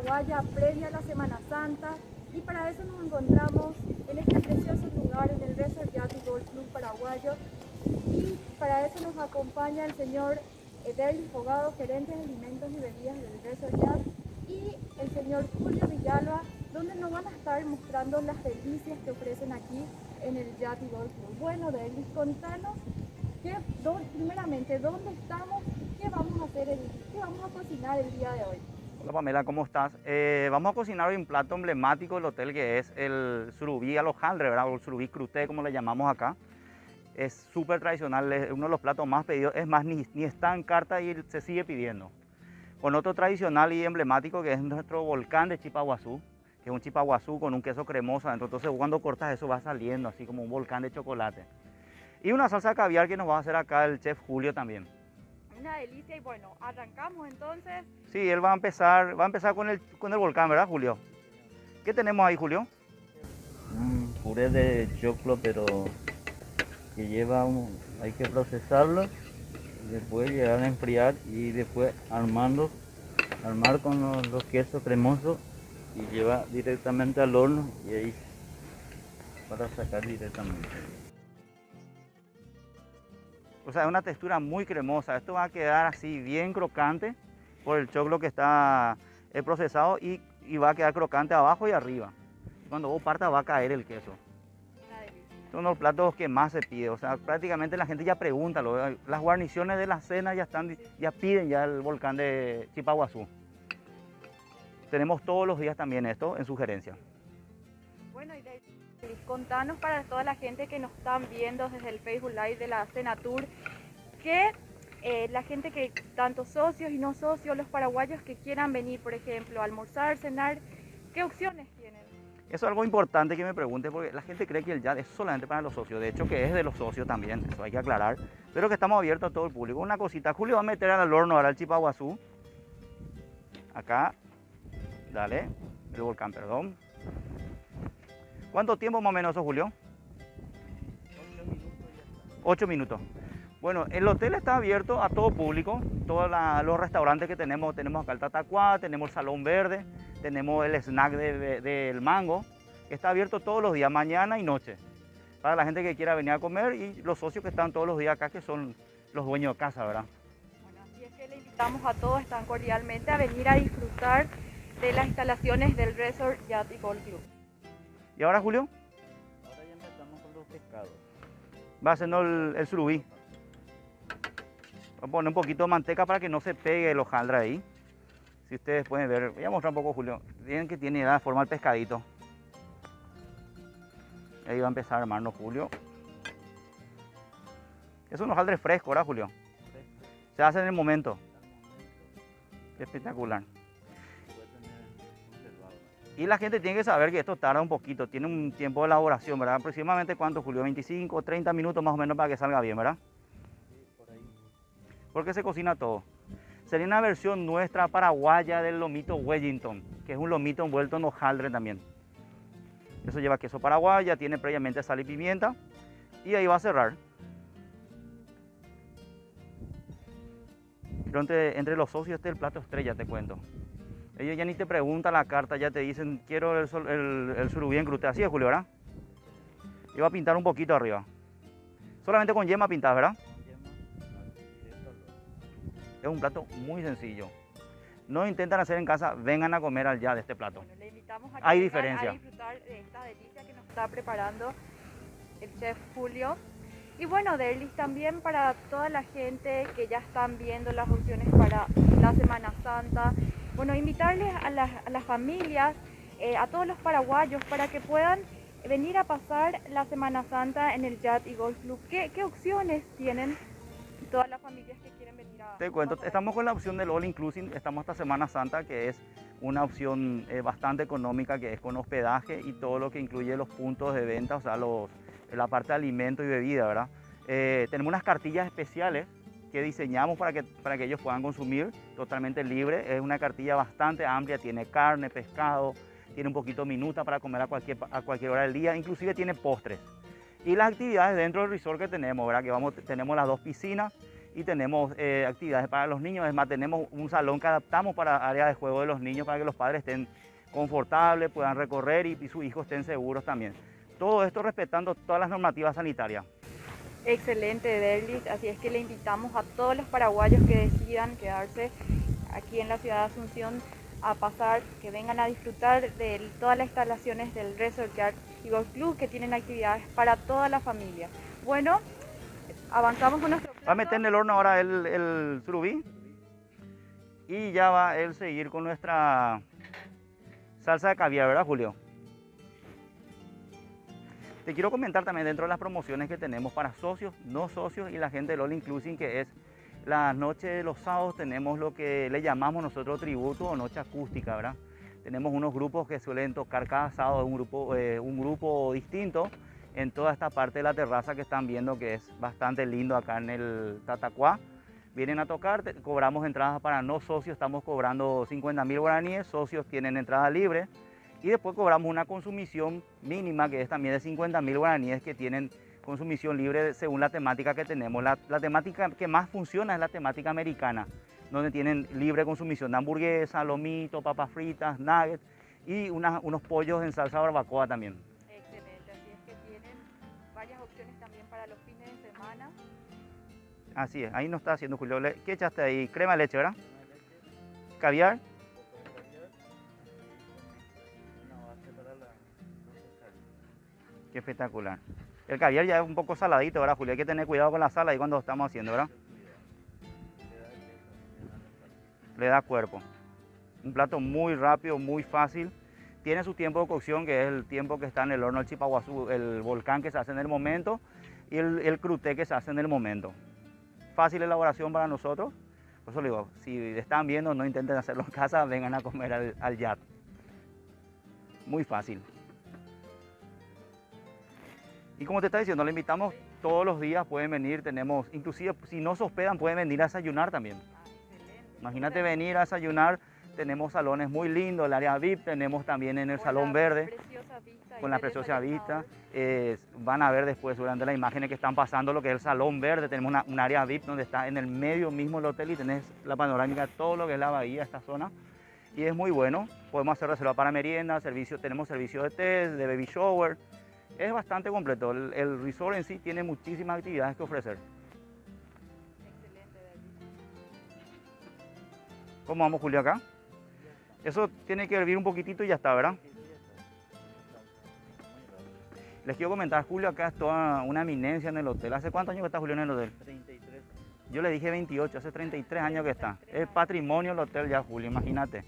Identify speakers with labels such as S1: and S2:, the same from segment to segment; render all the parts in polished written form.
S1: paraguaya previa a la Semana Santa, y para eso nos encontramos en este precioso lugar, en el Resort Yacht y Golf Club Paraguayo, y para eso nos acompaña el señor Ederly Fogado, gerente de alimentos y bebidas del Resort Yacht, y el señor Julio Villalba, donde nos van a estar mostrando las delicias que ofrecen aquí en el Yacht y Golf Club. Bueno, Ederly, contanos primeramente dónde estamos y qué vamos a hacer, qué vamos a cocinar el día de hoy.
S2: Hola Pamela, ¿cómo estás? Vamos a cocinar hoy un plato emblemático del hotel que es el surubí al hojaldre, ¿verdad? O el surubí cruté, como le llamamos acá. Es súper tradicional, es uno de los platos más pedidos, es más, ni está en carta y se sigue pidiendo. Con otro tradicional y emblemático que es nuestro volcán de Chipaguazú, que es un chipaguazú con un queso cremoso adentro. Entonces cuando cortas eso va saliendo así como un volcán de chocolate. Y una salsa de caviar que nos va a hacer acá el chef Julio también.
S1: Una delicia, y bueno, arrancamos entonces.
S2: Sí, él va a empezar con el volcán, ¿verdad, Julio? ¿Qué tenemos ahí, Julio?
S3: Un puré de choclo, pero que hay que procesarlo, después llegar a enfriar y después armar con los quesos cremosos y llevar directamente al horno y ahí para sacar directamente.
S2: O sea, es una textura muy cremosa. Esto va a quedar así bien crocante por el choclo que está procesado y va a quedar crocante abajo y arriba. Cuando vos partas va a caer el queso. Son los platos que más se pide. O sea, prácticamente la gente ya pregunta. Las guarniciones de la cena ya piden ya el volcán de Chipaguazú. Tenemos todos los días también esto en sugerencia.
S1: Bueno, y contanos para toda la gente que nos están viendo desde el Facebook Live de la Senatur, que la gente que, tanto socios y no socios, los paraguayos que quieran venir, por ejemplo, a almorzar, cenar, ¿qué opciones tienen?
S2: Eso es algo importante que me pregunte, porque la gente cree que el yacht es solamente para los socios. De hecho, que es de los socios también, eso hay que aclarar. Pero que estamos abiertos a todo el público. Una cosita, Julio va a meter al horno ahora el chipaguazú. Acá, dale, el volcán, perdón. ¿Cuánto tiempo más o menos eso, Julio?
S3: 8 minutos ya está.
S2: 8 minutos. Bueno, el hotel está abierto a todo público, todos los restaurantes que tenemos acá el Tatacuá, tenemos el Salón Verde, tenemos el snack del Mango, que está abierto todos los días, mañana y noche, para la gente que quiera venir a comer y los socios que están todos los días acá, que son los dueños de casa, ¿verdad?
S1: Bueno, así es que le invitamos a todos tan cordialmente a venir a disfrutar de las instalaciones del Resort Yacht y Golf Club.
S2: ¿Y ahora, Julio?
S3: Ahora ya empezamos con los pescados.
S2: Va haciendo el surubí. Voy a poner un poquito de manteca para que no se pegue el hojaldre ahí. Si ustedes pueden ver, voy a mostrar un poco, Julio. Tienen que tiene la forma del pescadito. Ahí va a empezar a armarnos, Julio. Es un hojaldre fresco, ¿verdad, Julio? Se hace en el momento. Espectacular. Y la gente tiene que saber que esto tarda un poquito, tiene un tiempo de elaboración, ¿verdad? Aproximadamente, ¿cuánto, Julio? 25 o 30 minutos más o menos para que salga bien, ¿verdad?
S3: Sí, por ahí.
S2: Porque se cocina todo. Sería una versión nuestra paraguaya del lomito Wellington, que es un lomito envuelto en hojaldre también. Eso lleva queso paraguaya, tiene previamente sal y pimienta, y ahí va a cerrar. Pero entre los socios este es el plato estrella, te cuento. Ellos ya ni te preguntan la carta, ya te dicen, quiero el surubí en cruté. Así es, Julio, ¿verdad? Y va a pintar un poquito arriba. Solamente con yema pintas, ¿verdad? Es un plato muy sencillo. No intentan hacer en casa, vengan a comer allá de este plato.
S1: Bueno, le invitamos a que
S2: Hay
S1: vengan
S2: diferencia.
S1: a disfrutar de esta delicia que nos está preparando el chef Julio. Y bueno, Derlis, también para toda la gente que ya están viendo las opciones para la Semana Santa, bueno, invitarles a las familias, a todos los paraguayos, para que puedan venir a pasar la Semana Santa en el Yacht y Golf Club. ¿Qué opciones tienen todas las familias que quieren venir a
S2: Te cuento,
S1: pasar?
S2: estamos con la opción del All Inclusive, estamos hasta Semana Santa, que es una opción bastante económica, que es con hospedaje y todo lo que incluye los puntos de venta, o sea, la parte de alimento y bebida, ¿verdad? Tenemos unas cartillas especiales que diseñamos para que ellos puedan consumir totalmente libre. Es una cartilla bastante amplia, tiene carne, pescado, tiene un poquito minuta para comer a cualquier hora del día, inclusive tiene postres. Y las actividades dentro del resort que tenemos, ¿verdad? Que tenemos las 2 piscinas y tenemos actividades para los niños. Es más, tenemos un salón que adaptamos para área de juego de los niños para que los padres estén confortables, puedan recorrer y sus hijos estén seguros también. Todo esto respetando todas las normativas sanitarias.
S1: Excelente, Derlis. Así es que le invitamos a todos los paraguayos que decidan quedarse aquí en la ciudad de Asunción a pasar, que vengan a disfrutar de todas las instalaciones del Resort Yard y Golf Club, que tienen actividades para toda la familia. Bueno, avanzamos con nuestro plato.
S2: Va a meter en el horno ahora el surubí y ya va él seguir con nuestra salsa de caviar, ¿verdad, Julio? Te quiero comentar también dentro de las promociones que tenemos para socios, no socios y la gente del All Inclusive, que es la noche de los sábados. Tenemos lo que le llamamos nosotros tributo o noche acústica, ¿verdad? Tenemos unos grupos que suelen tocar cada sábado, un grupo distinto en toda esta parte de la terraza que están viendo, que es bastante lindo acá en el Tatacuá. Vienen a tocar, cobramos entradas para no socios, estamos cobrando 50.000 guaraníes, socios tienen entrada libre. Y después cobramos una consumición mínima que es también de 50.000 guaraníes, que tienen consumición libre según la temática que tenemos. La temática que más funciona es la temática americana, donde tienen libre consumición de hamburguesa, lomito, papas fritas, nuggets y unos pollos en salsa barbacoa también.
S1: Excelente, así es que tienen varias opciones también para los fines de semana.
S2: Así es, ahí nos está haciendo Julio. ¿Qué echaste ahí? Crema de leche, ¿verdad? Caviar. Qué espectacular. El caviar ya es un poco saladito, ¿verdad, Julio? Hay que tener cuidado con la sal ahí cuando estamos haciendo, ¿verdad? Le da cuerpo. Un plato muy rápido, muy fácil. Tiene su tiempo de cocción, que es el tiempo que está en el horno del Chipaguazú, el volcán que se hace en el momento, y el cruté que se hace en el momento. Fácil elaboración para nosotros. Por eso le digo, si están viendo, no intenten hacerlo en casa, vengan a comer al Yat. Muy fácil. Y como te estaba diciendo, le invitamos todos los días, pueden venir, tenemos, inclusive si no se hospedan, pueden venir a desayunar también. Imagínate venir a desayunar, tenemos salones muy lindos, el área VIP, tenemos también en el Salón Verde, con la preciosa vista. Van a ver después durante las imágenes que están pasando lo que es el Salón Verde, tenemos un área VIP donde está en el medio mismo el hotel y tenés la panorámica de todo lo que es la bahía, esta zona. Y es muy bueno, podemos hacer reserva para merienda, tenemos servicio de té, de baby shower. Es bastante completo, el resort en sí tiene muchísimas actividades que ofrecer.
S1: Excelente, David.
S2: ¿Cómo vamos, Julio, acá? Eso tiene que hervir un poquitito y ya está, ¿verdad? Les quiero comentar, Julio acá es toda una eminencia en el hotel. ¿Hace cuántos años que está Julio en el hotel?
S3: 33.
S2: Yo le dije 28, hace 33 años que está. Es patrimonio el hotel ya, Julio, imagínate.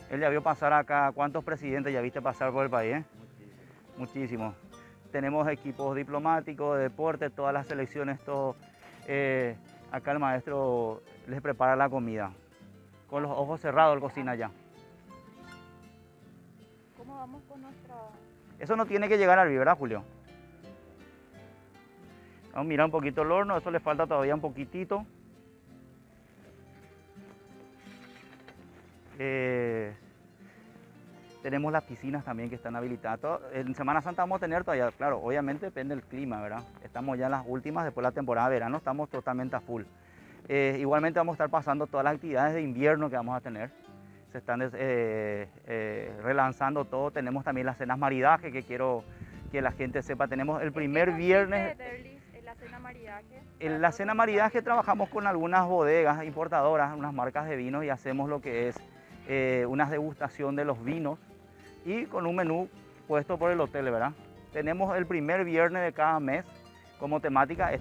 S2: Él ya vio pasar acá, ¿cuántos presidentes ya viste pasar por el país? Muchísimos. Tenemos equipos diplomáticos, de deporte, todas las selecciones, todo. Acá el maestro les prepara la comida. Con los ojos cerrados él cocina ya.
S1: ¿Cómo vamos con nuestra...?
S2: Eso no tiene que llegar a hervir, ¿verdad, Julio? Vamos a mirar un poquito el horno, eso le falta todavía un poquitito. Tenemos las piscinas también que están habilitadas. En Semana Santa vamos a tener todavía, claro, obviamente depende del clima, ¿verdad? Estamos ya en las últimas, después de la temporada de verano, estamos totalmente a full. Igualmente vamos a estar pasando todas las actividades de invierno que vamos a tener. Se están relanzando todo. Tenemos también las cenas maridaje, que quiero que la gente sepa. Tenemos el primer viernes.
S1: La cena maridaje.
S2: En la cena maridaje trabajamos con algunas bodegas importadoras, unas marcas de vinos, y hacemos lo que es una degustación de los vinos y con un menú puesto por el hotel, ¿verdad? Tenemos el primer viernes de cada mes como temática.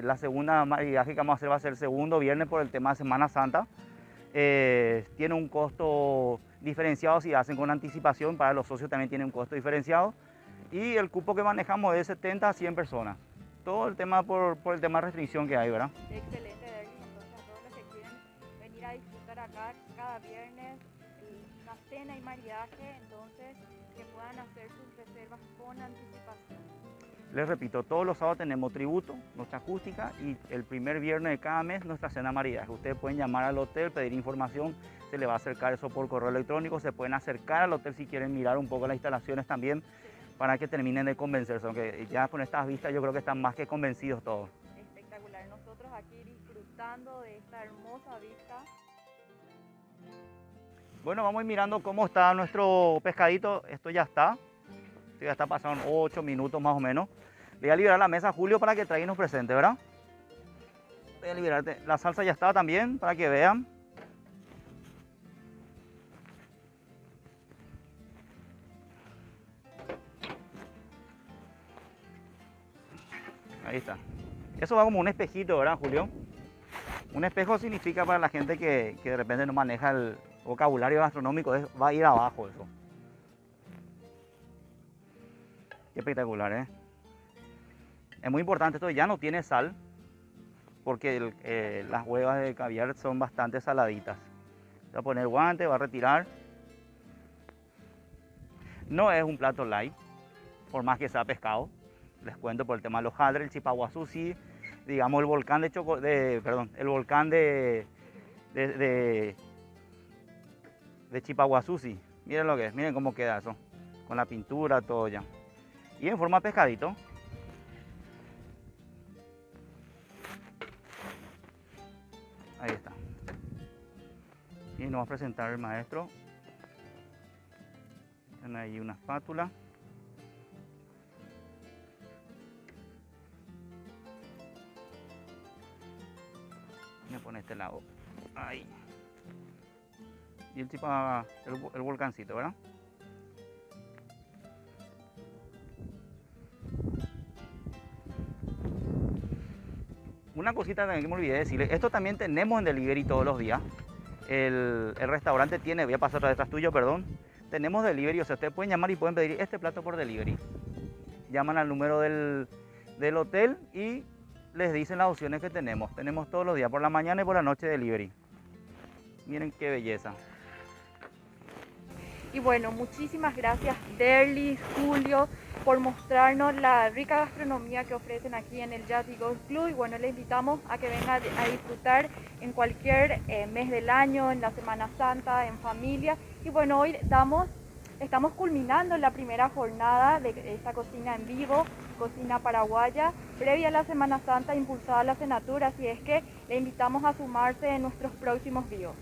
S2: La segunda maridaje que vamos a hacer va a ser el segundo viernes por el tema de Semana Santa. Tiene un costo diferenciado si hacen con anticipación. Para los socios también tiene un costo diferenciado. Y el cupo que manejamos es de 70 a 100 personas. Todo el tema por el tema de restricción que hay, ¿verdad?
S1: Excelente, Derlis. Entonces, a todos los que quieren venir a disfrutar acá cada viernes una cena y maridaje, entonces que puedan hacer sus reservas con anticipación.
S2: Les repito, todos los sábados tenemos tributo, nuestra acústica, y el primer viernes de cada mes nuestra cena maridaje. Ustedes pueden llamar al hotel, pedir información, se les va a acercar eso por correo electrónico, se pueden acercar al hotel si quieren mirar un poco las instalaciones también, para que terminen de convencerse, aunque ya con estas vistas yo creo que están más que convencidos todos.
S1: Espectacular. Nosotros nosotros aquí disfrutando de esta hermosa vista.
S2: Bueno, vamos a ir mirando cómo está nuestro pescadito. Esto ya está. Esto ya está, pasaron 8 minutos más o menos. Le voy a liberar la mesa a Julio para que traiga y nos presente, ¿verdad? Voy a liberarte. La salsa ya está también para que vean. Ahí está. Eso va como un espejito, ¿verdad, Julio? Un espejo significa para la gente que de repente no maneja el vocabulario gastronómico, va a ir abajo eso. Qué espectacular, ¿eh? Es muy importante, esto ya no tiene sal, porque las huevas de caviar son bastante saladitas. Va a poner guante, va a retirar. No es un plato light, por más que sea pescado. Les cuento por el tema de los haldres, el chipaguazú, digamos el volcán el volcán de Chipaguazú, sí. Miren lo que es, miren cómo queda eso, con la pintura, todo ya. Y en forma de pescadito. Ahí está. Y nos va a presentar el maestro. Tienen ahí una espátula. Voy a poner este lado. Ahí. Y el volcancito, ¿verdad? Una cosita también que me olvidé decirles, esto también tenemos en delivery todos los días. El restaurante tiene, voy a pasar otra vez tras tuyo, perdón. Tenemos delivery, o sea, ustedes pueden llamar y pueden pedir este plato por delivery. Llaman al número del hotel y les dicen las opciones que tenemos. Tenemos todos los días, por la mañana y por la noche delivery. Miren qué belleza.
S1: Y bueno, muchísimas gracias Derlis, Julio, por mostrarnos la rica gastronomía que ofrecen aquí en el Jazzy Golf Club. Y bueno, les invitamos a que vengan a disfrutar en cualquier mes del año, en la Semana Santa, en familia. Y bueno, hoy estamos culminando la primera jornada de esta cocina en vivo, cocina paraguaya, previa a la Semana Santa impulsada a la Senatura. Así es que le invitamos a sumarse en nuestros próximos videos.